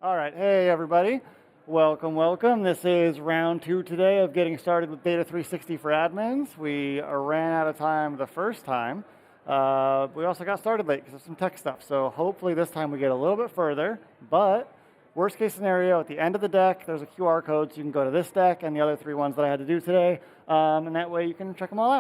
All right, hey everybody. Welcome, welcome. This is round 2 today of getting started with Data 360 for admins. We ran out of time the first time. We also got started late because of some tech stuff. So hopefully this time we get a little bit further. But worst case scenario, at the end of the deck, there's a QR code so you can go to this deck and the other 3 ones that I had to do today. And that way you can check them all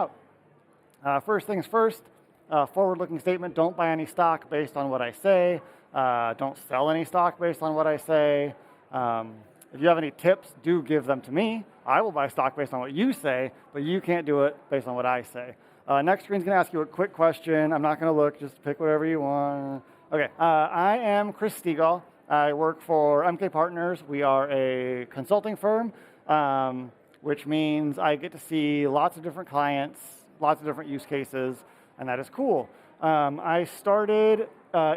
out. First things first, forward-looking statement, don't buy any stock based on what I say. Don't sell any stock based on what I say. If you have any tips, do give them to me. I will buy stock based on what you say, but you can't do it based on what I say. Next screen's going to ask you a quick question. I'm not going to look, just pick whatever you want. Okay, I am Chris Stegall. I work for MK Partners. We are a consulting firm, which means I get to see lots of different clients, lots of different use cases, and that is cool. I started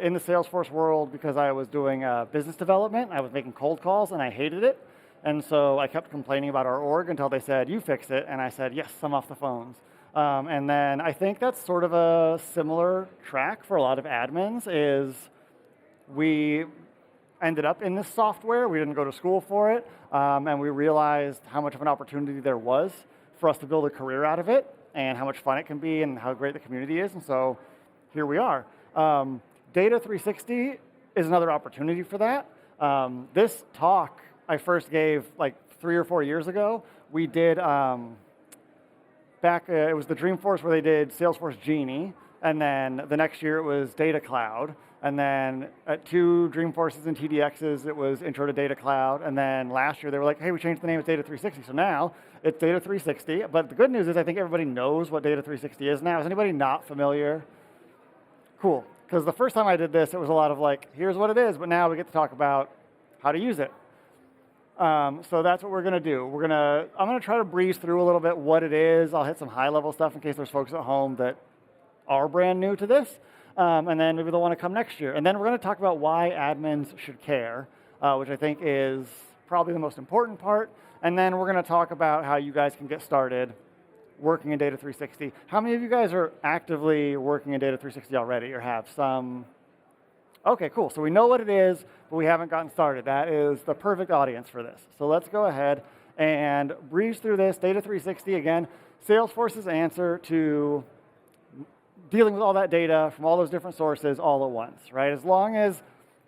in the Salesforce world because I was doing business development. I was making cold calls, and I hated it. And so I kept complaining about our org until they said, you fix it. And I said, yes, I'm off the phones. And then I think that's sort of a similar track for a lot of admins is we ended up in this software. We didn't go to school for it. And we realized how much of an opportunity there was for us to build a career out of it and how much fun it can be and how great the community is. And so here we are. Data 360 is another opportunity for that. This talk I first gave like 3 or 4 years ago. We did it was the Dreamforce where they did Salesforce Genie, and then the next year it was Data Cloud, and then at 2 Dreamforces and TDXs it was Intro to Data Cloud, and then last year they were like, hey, we changed the name of Data 360, so now it's Data 360. But the good news is I think everybody knows what Data 360 is now. Is anybody not familiar? Cool. Because the first time I did this, it was a lot of like, here's what it is, but now we get to talk about how to use it. So that's what we're going to do. I'm going to try to breeze through a little bit what it is. I'll hit some high-level stuff in case there's folks at home that are brand new to this, and then maybe they'll want to come next year. And then we're going to talk about why admins should care, which I think is probably the most important part. And then we're going to talk about how you guys can get started working in Data 360. How many of you guys are actively working in Data 360 already or have some? Okay, cool. So we know what it is, but we haven't gotten started. That is the perfect audience for this. So let's go ahead and breeze through this. Data 360, again, Salesforce's answer to dealing with all that data from all those different sources all at once, right? As long as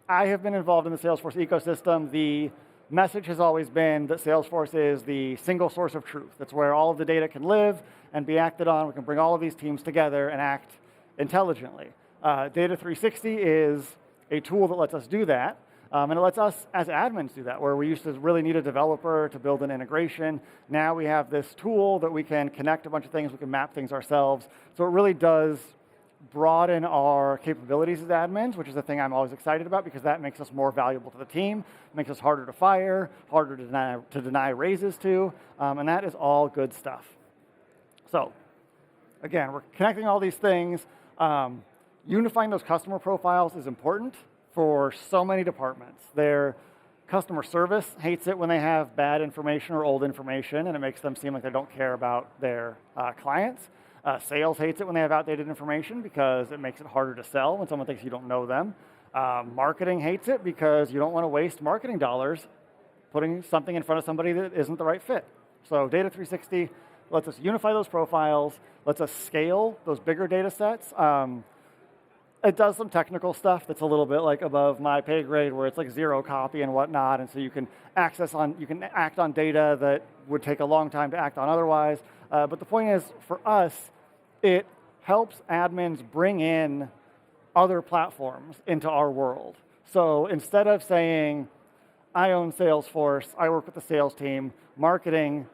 I have been involved in the Salesforce ecosystem, the message has always been that Salesforce is the single source of truth. That's where all of the data can live and be acted on. We can bring all of these teams together and act intelligently. Data 360 is a tool that lets us do that, and it lets us as admins do that, where we used to really need a developer to build an integration. Now we have this tool that we can connect a bunch of things, we can map things ourselves. So it really does broaden our capabilities as admins, which is the thing I'm always excited about because that makes us more valuable to the team, makes us harder to fire, harder to deny raises to, and that is all good stuff. So again, we're connecting all these things. Unifying those customer profiles is important for so many departments. Their customer service hates it when they have bad information or old information, and it makes them seem like they don't care about their clients. Sales hates it when they have outdated information because it makes it harder to sell when someone thinks you don't know them. Marketing hates it because you don't want to waste marketing dollars putting something in front of somebody that isn't the right fit. So Data 360 lets us unify those profiles, lets us scale those bigger data sets. It does some technical stuff that's a little bit like above my pay grade, where it's like zero copy and whatnot, and so you can act on data that would take a long time to act on otherwise. But the point is, for us, it helps admins bring in other platforms into our world. So instead of saying, I own Salesforce, I work with the sales team, marketing,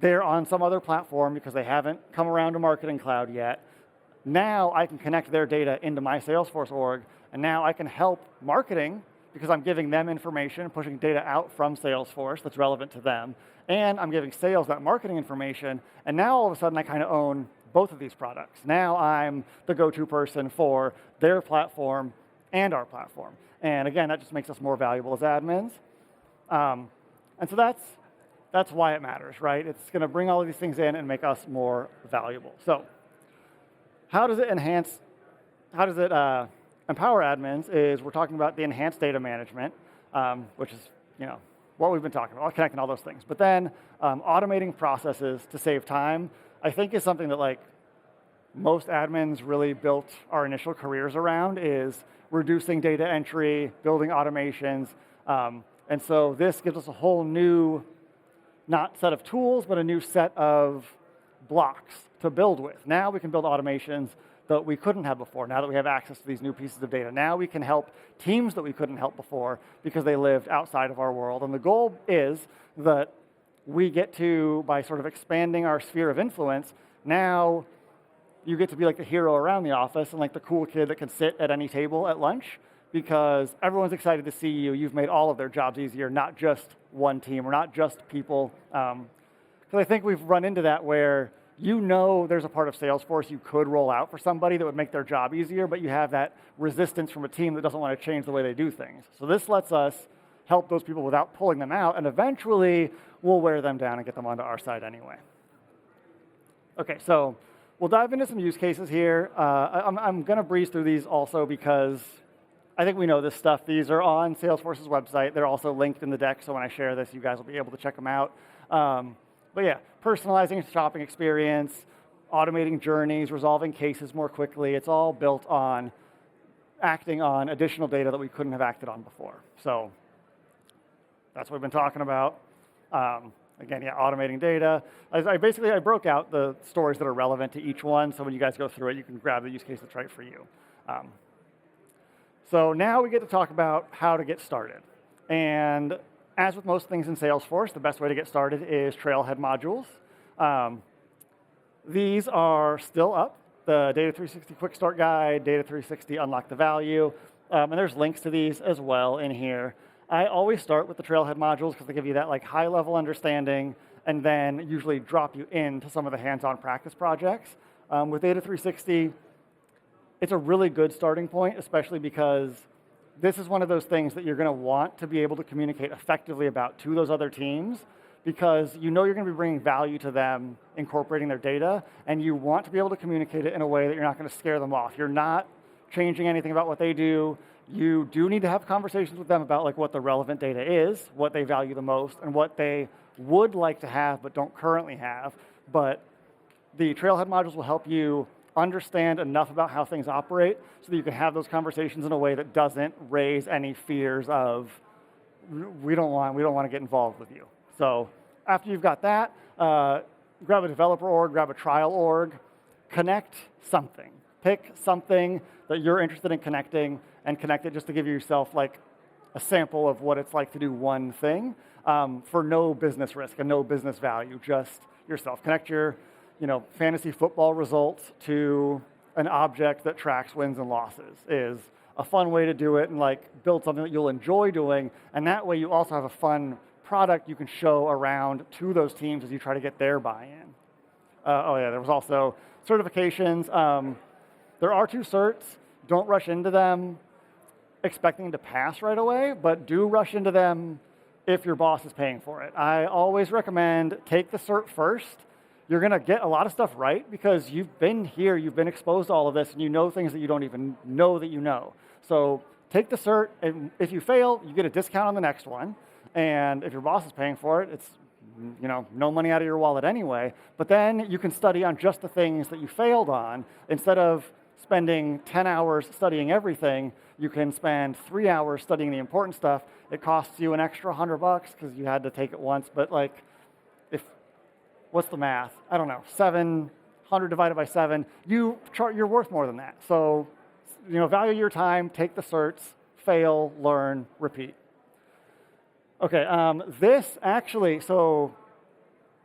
they're on some other platform because they haven't come around to Marketing Cloud yet. Now I can connect their data into my Salesforce org, and now I can help marketing because I'm giving them information, pushing data out from Salesforce that's relevant to them, and I'm giving sales that marketing information, and now all of a sudden I kind of own both of these products. Now I'm the go-to person for their platform and our platform. And again, that just makes us more valuable as admins. And so that's why it matters, right? It's going to bring all of these things in and make us more valuable. So how does it empower admins is we're talking about the enhanced data management. which is what we've been talking about, connecting all those things. But then automating processes to save time, I think, is something that like most admins really built our initial careers around, is reducing data entry, building automations. And so this gives us a whole new, not set of tools, but a new set of blocks to build with. Now we can build automations that we couldn't have before, now that we have access to these new pieces of data. Now we can help teams that we couldn't help before because they lived outside of our world. And the goal is that we get to, by sort of expanding our sphere of influence, now you get to be like the hero around the office and like the cool kid that can sit at any table at lunch, because everyone's excited to see you. You've made all of their jobs easier, not just one team or not just people. Because I think we've run into that where there's a part of Salesforce you could roll out for somebody that would make their job easier, but you have that resistance from a team that doesn't want to change the way they do things. So this lets us help those people without pulling them out, and eventually we'll wear them down and get them onto our side anyway. Okay, so we'll dive into some use cases here. I'm going to breeze through these also because I think we know this stuff. These are on Salesforce's website. They're also linked in the deck, so when I share this, you guys will be able to check them out. But yeah, personalizing the shopping experience, automating journeys, resolving cases more quickly. It's all built on acting on additional data that we couldn't have acted on before. So that's what we've been talking about. Again, yeah, automating data. I broke out the stories that are relevant to each one, so when you guys go through it, you can grab the use case that's right for you. So now we get to talk about how to get started. And as with most things in Salesforce, the best way to get started is Trailhead modules. These are still up. The Data 360 Quick Start Guide, Data 360 Unlock the Value, and there's links to these as well in here. I always start with the Trailhead modules because they give you that like high-level understanding and then usually drop you into some of the hands-on practice projects. With Data 360, it's a really good starting point, especially because this is one of those things that you're going to want to be able to communicate effectively about to those other teams, because you're going to be bringing value to them, incorporating their data, and you want to be able to communicate it in a way that you're not going to scare them off. You're not changing anything about what they do. You do need to have conversations with them about like what the relevant data is, what they value the most, and what they would like to have but don't currently have. But the Trailhead modules will help you understand enough about how things operate so that you can have those conversations in a way that doesn't raise any fears of we don't want to get involved with you. So after you've got that, grab a developer org, grab a trial org, connect something. Pick something that you're interested in connecting and connect it just to give yourself like a sample of what it's like to do one thing for no business risk and no business value, just yourself. Connect your fantasy football results to an object that tracks wins and losses is a fun way to do it, and like build something that you'll enjoy doing. And that way you also have a fun product you can show around to those teams as you try to get their buy-in. There was also certifications. There are 2 certs. Don't rush into them expecting to pass right away, but do rush into them if your boss is paying for it. I always recommend take the cert first. You're going to get a lot of stuff right because you've been here, you've been exposed to all of this, and you know things that you don't even know that you know. So take the cert, and if you fail, you get a discount on the next one. And if your boss is paying for it, it's no money out of your wallet anyway. But then you can study on just the things that you failed on. Instead of spending 10 hours studying everything, you can spend 3 hours studying the important stuff. It costs you an extra $100 because you had to take it once, but like, what's the math? I don't know, 700 divided by 7. You're worth more than that. So, value your time, take the certs, fail, learn, repeat. Okay, this actually, so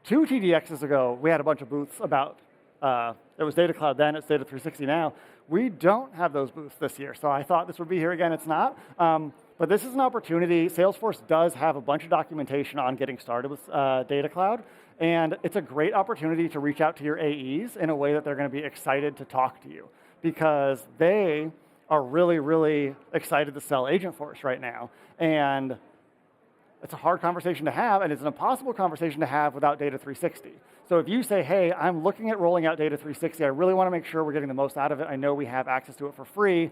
2 TDXs ago, we had a bunch of booths about, it was Data Cloud then, it's Data 360 now. We don't have those booths this year, so I thought this would be here again, it's not. But this is an opportunity. Salesforce does have a bunch of documentation on getting started with Data Cloud, and it's a great opportunity to reach out to your AEs in a way that they're going to be excited to talk to you, because they are really, really excited to sell Agentforce right now. And it's a hard conversation to have, and it's an impossible conversation to have without Data 360. So if you say, hey, I'm looking at rolling out Data 360, I really want to make sure we're getting the most out of it. I know we have access to it for free.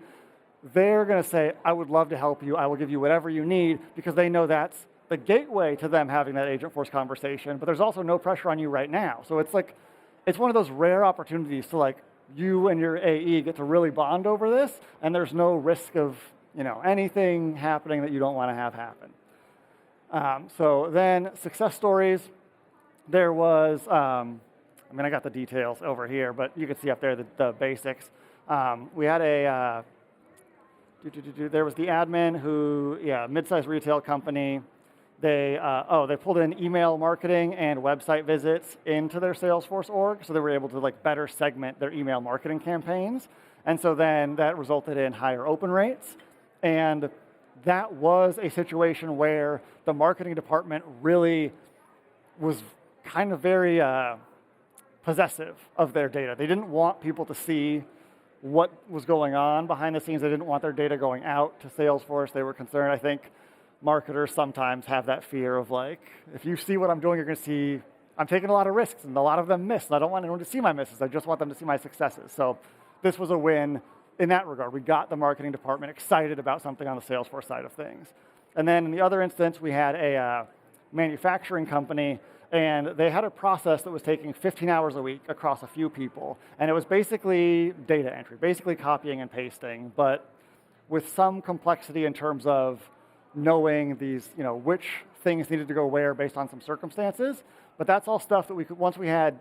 they're going to say, I would love to help you. I will give you whatever you need, because they know that's the gateway to them having that Agentforce conversation. But there's also no pressure on you right now. So it's like, it's one of those rare opportunities to like you and your AE get to really bond over this, and there's no risk of anything happening that you don't want to have happen. So then success stories. There was, I got the details over here, but you can see up there the basics. We had there was the admin who, mid-sized retail company. They pulled in email marketing and website visits into their Salesforce org, so they were able to like better segment their email marketing campaigns. And so then that resulted in higher open rates. And that was a situation where the marketing department really was kind of very possessive of their data. They didn't want people to see what was going on behind the scenes. They didn't want their data going out to Salesforce. They were concerned. I think marketers sometimes have that fear of like, if you see what I'm doing, you're going to see I'm taking a lot of risks, and a lot of them miss. And I don't want anyone to see my misses. I just want them to see my successes. So this was a win in that regard. We got the marketing department excited about something on the Salesforce side of things. And then in the other instance, we had a manufacturing company, and they had a process that was taking 15 hours a week across a few people. And it was basically data entry, basically copying and pasting, but with some complexity in terms of knowing these, which things needed to go where based on some circumstances. But that's all stuff that we could, once we had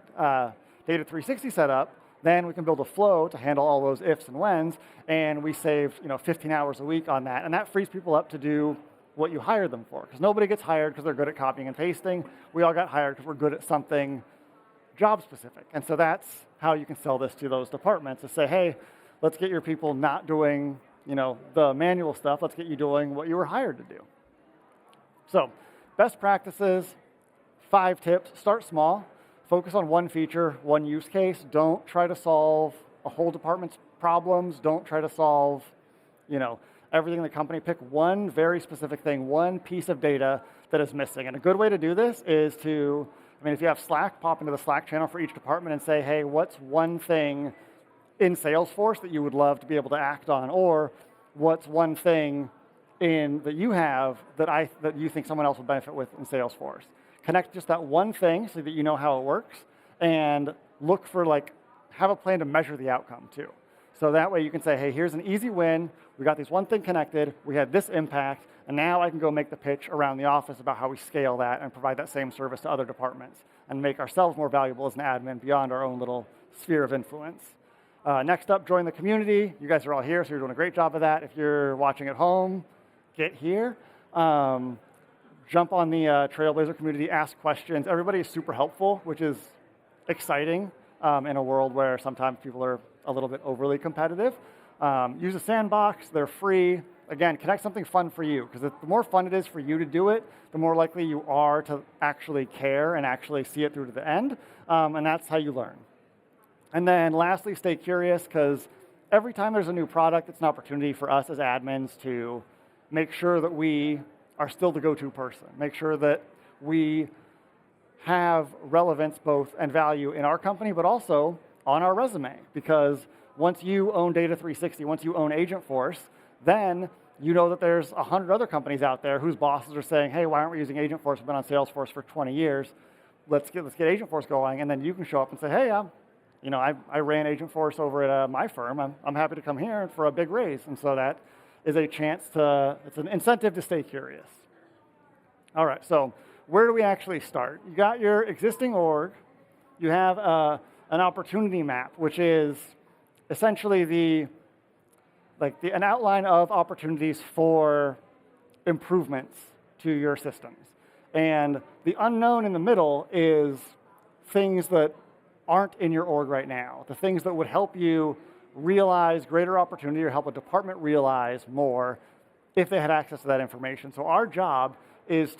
Data360 set up, then we can build a flow to handle all those ifs and whens, and we save 15 hours a week on that. And that frees people up to do what you hired them for, because nobody gets hired because they're good at copying and pasting. We all got hired because we're good at something job specific. And so that's how you can sell this to those departments, to say, hey, let's get your people not doing the manual stuff. Let's get you doing what you were hired to do. So best practices, 5 tips. Start small. Focus on one feature, one use case. Don't try to solve a whole department's problems. Don't try to solve, everything in the company. Pick one very specific thing, one piece of data that is missing. And a good way to do this is to, if you have Slack, pop into the Slack channel for each department and say, hey, what's one thing in Salesforce that you would love to be able to act on? Or what's one thing that you have that you think someone else would benefit with in Salesforce? Connect just that one thing so that you know how it works, and look for have a plan to measure the outcome too. So that way you can say, hey, here's an easy win. We got this one thing connected. We had this impact. And now I can go make the pitch around the office about how we scale that and provide that same service to other departments and make ourselves more valuable as an admin beyond our own little sphere of influence. Next up, join the community. You guys are all here, so you're doing a great job of that. If you're watching at home, get here. Jump on the Trailblazer community, ask questions. Everybody is super helpful, which is exciting in a world where sometimes people are a little bit overly competitive. Use a sandbox. They're free. Again, connect something fun for you, because the more fun it is for you to do it, the more likely you are to actually care and actually see it through to the end, and that's how you learn. And then lastly, stay curious, because every time there's a new product, it's an opportunity for us as admins to make sure that we are still the go-to person, make sure that we have relevance both and value in our company, but also on our resume, because once you own Data360, once you own Agentforce, then you know that there's 100 other companies out there whose bosses are saying, hey, why aren't we using Agentforce? We've been on Salesforce for 20 years. Let's get Agentforce going. And then you can show up and say, hey, I ran Agentforce over at my firm. I'm happy to come here for a big raise. And so that is a chance it's an incentive to stay curious. All right, so where do we actually start? You got your existing org. You have an opportunity map, which is essentially an outline of opportunities for improvements to your systems. And the unknown in the middle is things that aren't in your org right now, the things that would help you realize greater opportunity or help a department realize more if they had access to that information. So our job is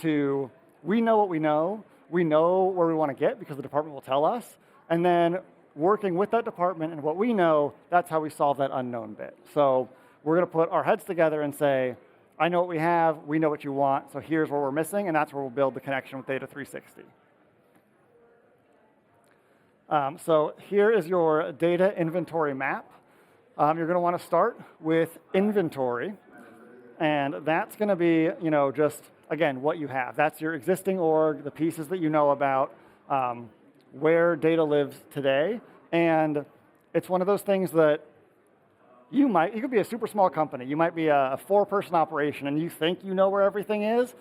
we know what we know where we want to get because the department will tell us, and then working with that department and what we know, that's how we solve that unknown bit. So we're going to put our heads together and say, I know what we have, we know what you want, so here's where we're missing, and that's where we'll build the connection with Data360. So here is your data inventory map. You're going to want to start with inventory. And that's going to be, just, again, what you have. That's your existing org, the pieces that you know about, where data lives today. And it's one of those things that you could be a super small company. You might be a 4-person operation, and you think you know where everything is.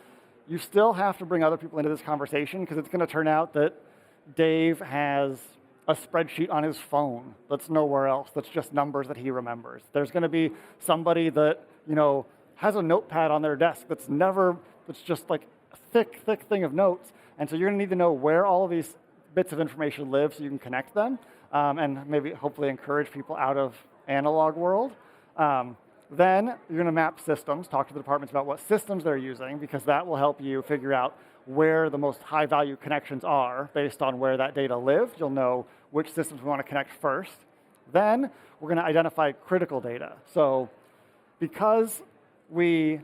You still have to bring other people into this conversation, because it's going to turn out that Dave has a spreadsheet on his phone that's nowhere else, that's just numbers that he remembers. There's going to be somebody that, has a notepad on their desk that's just like a thick thing of notes. And so you're going to need to know where all of these bits of information live so you can connect them, and maybe hopefully encourage people out of analog world. Then you're going to map systems, talk to the departments about what systems they're using, because that will help you figure out where the most high-value connections are based on where that data lives. You'll know which systems we want to connect first. Then we're going to identify critical data. So because we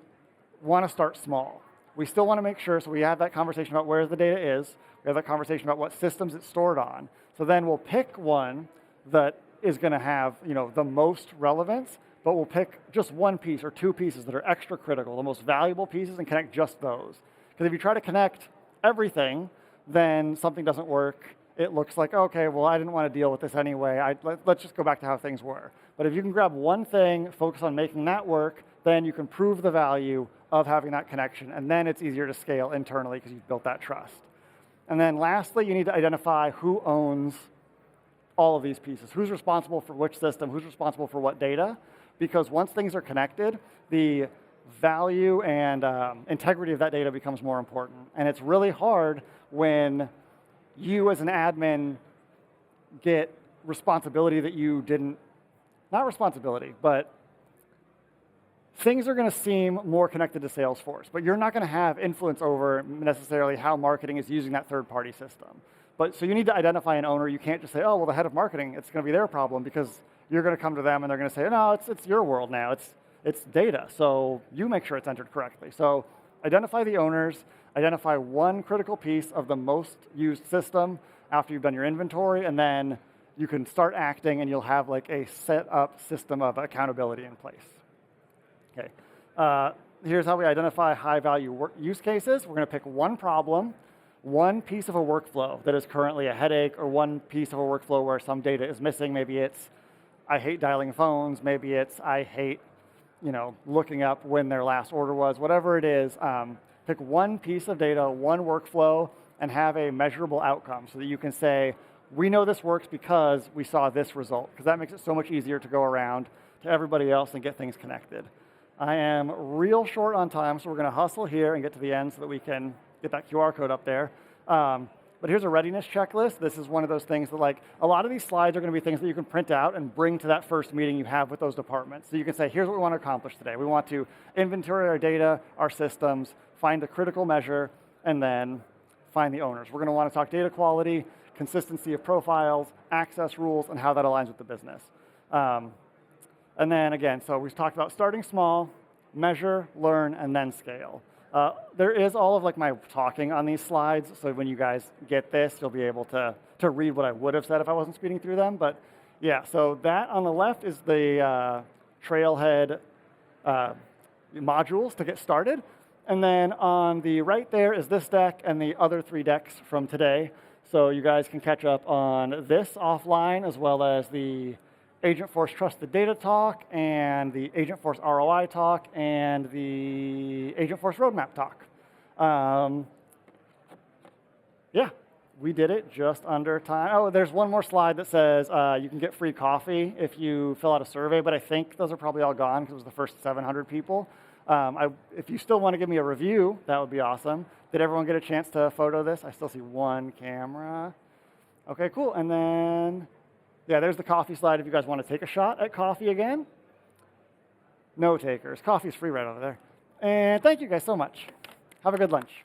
want to start small, we still want to make sure, so we have that conversation about where the data is, we have that conversation about what systems it's stored on. So then we'll pick one that is going to have the most relevance, but we'll pick just one piece or 2 pieces that are extra critical, the most valuable pieces, and connect just those. Because if you try to connect everything, then something doesn't work. It looks like, okay, well, I didn't want to deal with this anyway. Let's just go back to how things were. But if you can grab one thing, focus on making that work, then you can prove the value of having that connection, and then it's easier to scale internally because you've built that trust. And then lastly, you need to identify who owns all of these pieces. Who's responsible for which system? Who's responsible for what data? Because once things are connected, the value and integrity of that data becomes more important. And it's really hard when you as an admin get responsibility that you didn't, not responsibility, but things are going to seem more connected to Salesforce, but you're not going to have influence over necessarily how marketing is using that third-party system. But so you need to identify an owner. You can't just say, oh, well, the head of marketing, it's going to be their problem, because you're going to come to them and they're going to say, no, it's your world now. It's data, so you make sure it's entered correctly. So identify the owners, identify one critical piece of the most used system after you've done your inventory, and then you can start acting and you'll have like a set up system of accountability in place. Okay, here's how we identify high-value use cases. We're going to pick one problem, one piece of a workflow that is currently a headache, or one piece of a workflow where some data is missing. Maybe it's, I hate dialing phones. Maybe it's, I hate, looking up when their last order was. Whatever it is, pick one piece of data, one workflow, and have a measurable outcome so that you can say, we know this works because we saw this result, because that makes it so much easier to go around to everybody else and get things connected. I am real short on time, so we're going to hustle here and get to the end so that we can get that QR code up there. But here's a readiness checklist. This is one of those things that, a lot of these slides are going to be things that you can print out and bring to that first meeting you have with those departments. So you can say, here's what we want to accomplish today. We want to inventory our data, our systems, find the critical measure, and then find the owners. We're going to want to talk data quality, consistency of profiles, access rules, and how that aligns with the business. And then again, so we've talked about starting small, measure, learn, and then scale. There is all of my talking on these slides, so when you guys get this, you'll be able to read what I would have said if I wasn't speeding through them. But yeah, so that on the left is the Trailhead modules to get started. And then on the right there is this deck and the other 3 decks from today. So you guys can catch up on this offline, as well as the Agentforce Trusted Data Talk, and the Agentforce ROI Talk, and the Agentforce Roadmap Talk. Yeah, we did it just under time. Oh, there's one more slide that says you can get free coffee if you fill out a survey, but I think those are probably all gone because it was the first 700 people. If you still want to give me a review, that would be awesome. Did everyone get a chance to photo this? I still see one camera. Okay, cool. And then, yeah, there's the coffee slide if you guys want to take a shot at coffee again. No takers. Coffee's free right over there. And thank you guys so much. Have a good lunch.